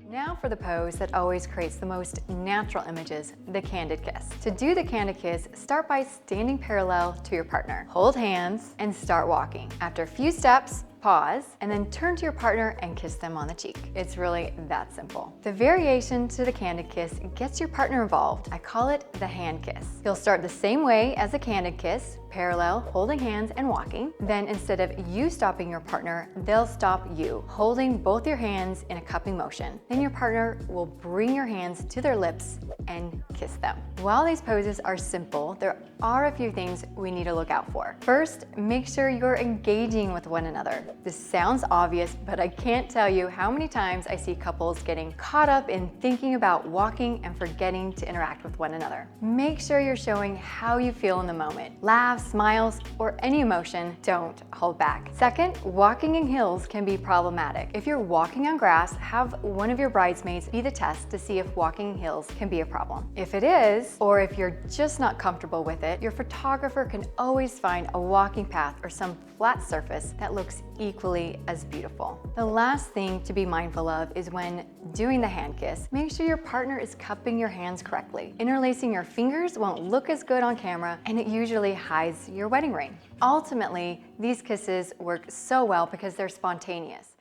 Now for the pose that always creates the most natural images, the candid kiss. To do the candid kiss, start by standing parallel to your partner. Hold hands and start walking. After a few steps, pause, and then turn to your partner and kiss them on the cheek. It's really that simple. The variation to the candid kiss gets your partner involved. I call it the hand kiss. You'll start the same way as a candid kiss, parallel, holding hands and walking. Then instead of you stopping your partner, they'll stop you, holding both your hands in a cupping motion. Then your partner will bring your hands to their lips and kiss them. While these poses are simple, there are a few things we need to look out for. First, make sure you're engaging with one another. This sounds obvious, but I can't tell you how many times I see couples getting caught up in thinking about walking and forgetting to interact with one another. Make sure you're showing how you feel in the moment. Laughs, smiles, or any emotion, don't hold back. Second, walking in heels can be problematic. If you're walking on grass, have one of your bridesmaids be the test to see if walking in heels can be a problem. If it is, or if you're just not comfortable with it, your photographer can always find a walking path or some flat surface that looks equally as beautiful. The last thing to be mindful of is when doing the hand kiss, make sure your partner is cupping your hands correctly. Interlacing your fingers won't look as good on camera, and it usually hides your wedding ring. Ultimately, these kisses work so well because they're spontaneous.